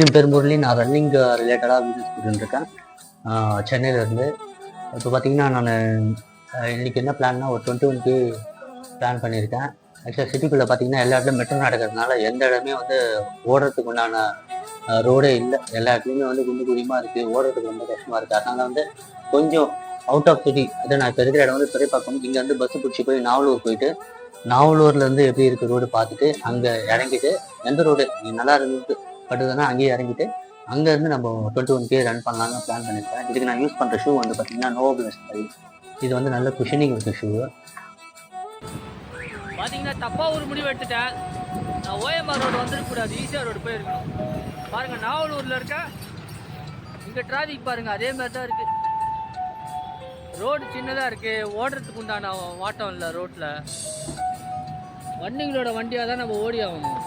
என் பேர் முரளி. நான் ரன்னிங் ரிலேட்டடாக பிஸ்னஸ் பண்ணிட்டுருக்கேன் சென்னையிலேருந்து. இப்போ பார்த்தீங்கன்னா நான் இன்றைக்கி என்ன பிளான்னா ஒரு 21 பிளான் பண்ணியிருக்கேன். ஆக்சுவலாக சிட்டிக்குள்ளே பார்த்தீங்கன்னா எல்லா இடத்துலையும் மெட்ரோ நடக்கிறதுனால எந்த இடமே வந்து ஓடுறதுக்கு உண்டான ரோடே இல்லை. எல்லா இடத்துலையுமே வந்து குண்டு குழியமாக இருக்குது, ஓடுறதுக்கு ரொம்ப கஷ்டமாக இருக்குது. அதனால் வந்து கொஞ்சம் அவுட் ஆஃப் சிட்டி, அது நான் இப்போ இருக்கிற இடம் வந்து துறைப்பாக்கம். இங்கே வந்து பஸ்ஸு பிடிச்சி போய் நாவலூர் போயிட்டு நாவலூர்லேருந்து எப்படி இருக்குது ரோடு பார்த்துட்டு அங்கே இறங்கிட்டு எந்த ரோடு நல்லா இருந்துட்டு பட்டுதுன்னா அங்கேயே இறங்கிட்டு அங்கேருந்து நம்ம 21K ரன் பண்ணலான்னு பிளான் பண்ணியிருக்கேன். இதுக்கு நான் யூஸ் பண்ணுற ஷூ வந்து பார்த்தீங்கன்னா நோவபிளஸ். இது வந்து நல்ல குஷனிங் இருக்க ஷூ. பார்த்தீங்கன்னா தப்பாக ஒரு முடிவு எடுத்துட்டேன். நான் ஓஎம்ஆர் ரோடு வந்துடக்கூடாது, ஈசிஆர் ரோடு போயிருக்கணும். பாருங்கள், நாவலூரில் இருக்க இங்கே டிராஃபிக் பாருங்கள், அதே மாதிரி தான் இருக்குது. ரோடு சின்னதாக இருக்குது, ஓடுறதுக்கு உண்டான வாட்டம் இல்லை ரோட்டில். வண்டிங்களோட வண்டியாக தான் நம்ம ஓடி ஆகணும்.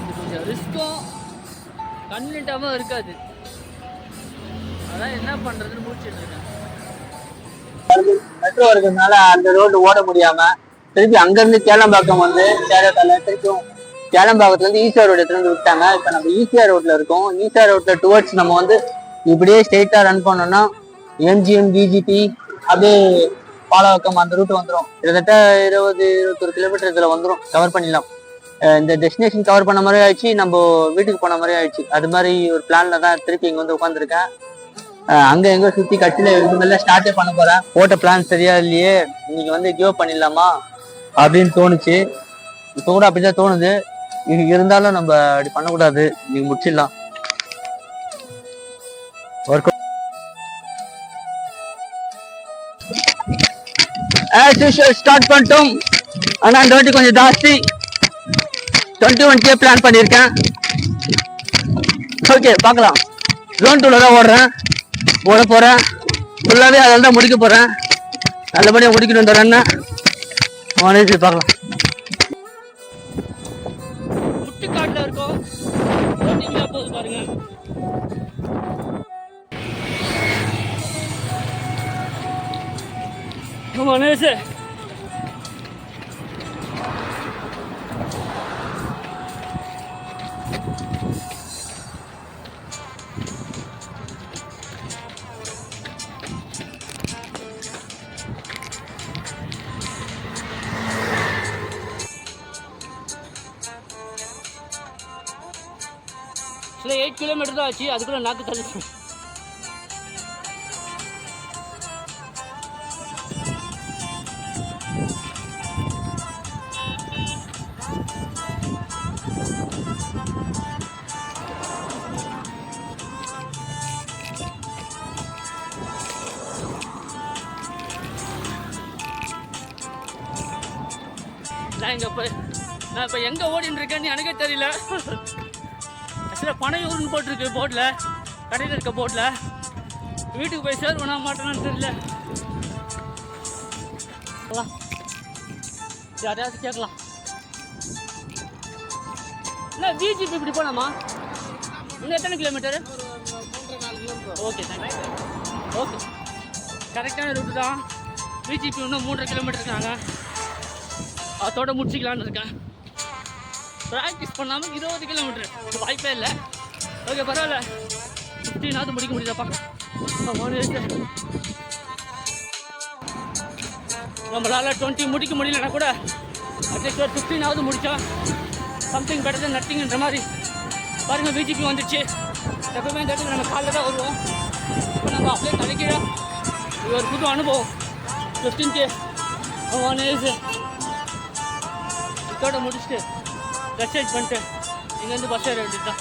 இது கொஞ்சம் ரிஸ்க்கும் கன்வீனியன்ட்டாகவும் இருக்காது. அதான் என்ன பண்ணுறதுன்னு முடிச்சுட்டு இருக்கேன். மெட்ரோ இருக்கிறதுனால அந்த ரோடு ஓட முடியாம திருப்பி அங்கேருந்து கேளம்பாக்கம் வந்து சேலத்தால திருப்பியும் கேளம்பாக்கத்துலேருந்து ஈசிஆர் ரோடு எடுத்துட்டு விட்டாங்க. இப்போ நம்ம ஈசிஆர் ரோட்ல இருக்கோம். ஈசிஆர் ரோட்ல டுவர்ட்ஸ் நம்ம வந்து இப்படியே ஸ்ட்ரெயிட்டாக ரன் பண்ணோம்னா எம்ஜிஎம் பிஜிபி அப்படியே பாலவாக்கம் அந்த ரூட் வந்துடும். கிட்டத்தட்ட 20-21 கிலோமீட்டர் இதில் வந்துடும், கவர் பண்ணிடலாம். இந்த டெஸ்டினேஷன் கவர் பண்ண மாதிரி ஆயிடுச்சு, நம்ம வீட்டுக்கு போன மாதிரி ஆயிடுச்சு. அது மாதிரி ஒரு பிளான்ல தான் திருப்பி இங்கே வந்து உட்காந்துருக்கேன். அங்கே எங்கே சுற்றி கட்சியில் இதுமாதிரி ஸ்டார்ட்டே பண்ண போகிறேன். போட்ட பிளான் சரியா இல்லையே, இன்னைக்கு வந்து கிவ் பண்ணிடலாமா அப்படின்னு தோணுச்சு. இப்போ கூட அப்படிதான் தோணுது. இருந்தாலும் நம்ம அப்படி பண்ணக்கூடாது, இன்னைக்கு முடிச்சிடலாம். ஒர்க் ஸ்டார்ட் பண்ணிட்டோம். ஆனால் அந்த வாட்டி கொஞ்சம் ஜாஸ்தி 21K பிளான் பண்ணியிருக்கேன். ஓகே, பார்க்கலாம். ஜோன் 2ல தான் ஓட போகிறேன். ஃபுல்லாகவே அதில் தான் முடிக்க போகிறேன். நல்லபடியாக முடிக்கிட்டு வந்துடுறேன்னு பார்க்கலாம். முட்டுக்காட்டில் இருக்கோம், போகுது பாருங்க. மனேஷ் சில 8 கிலோமீட்டர் தான் ஆச்சு, அதுக்குள்ள நாக்கு தள்ளி. நான் இப்போ எங்கே ஓடின்னு இருக்கேன்னு எனக்கே தெரியல. ஆக்சுவலாக பனையூர்னு போட்டிருக்கு போர்டில், கடையில் இருக்க போர்டில். வீட்டுக்கு போய் சேருவேனா மாட்டேனான்னு தெரியல. யாரையாவது கேட்கலாம். என்ன பிஜிபி இப்படி போகலாமா? இன்னும் எத்தனை கிலோமீட்டரு? Okay, thank you. ஓகே, கரெக்டான ரூட்டு தான். பிஜிபி இன்னும் 3.5 கிலோமீட்டர் இருக்காங்க, அதோட முடிச்சிக்கலான்னு இருக்கேன். ப்ராக்டிஸ் பண்ணாமல் 20 கிலோமீட்டர் வாய்ப்பே இல்லை. ஓகே, பரவாயில்ல, 15 முடிக்க முடியுதாப்பா. நம்மளால் 20 முடிக்க முடியலன்னா கூட அட்லீஸ்ட் ஒரு 15 முடித்தா சம்திங் பெட்டர் தென் நத்திங்ன்ற மாதிரி. பாருங்கள், பிஜிபி வந்துடுச்சு. எப்பவுமே இந்த இடத்துக்கு நம்ம காலையில் தான் வருவோம். இப்போ நம்ம அப்படியே தலைக்கீழ இது ஒரு புது அனுபவம். 15K இதோட முடிச்சுட்டு மெசேஜ் பண்ணிட்டு இங்கேருந்து பஸ் ஏற வேண்டியது தான்.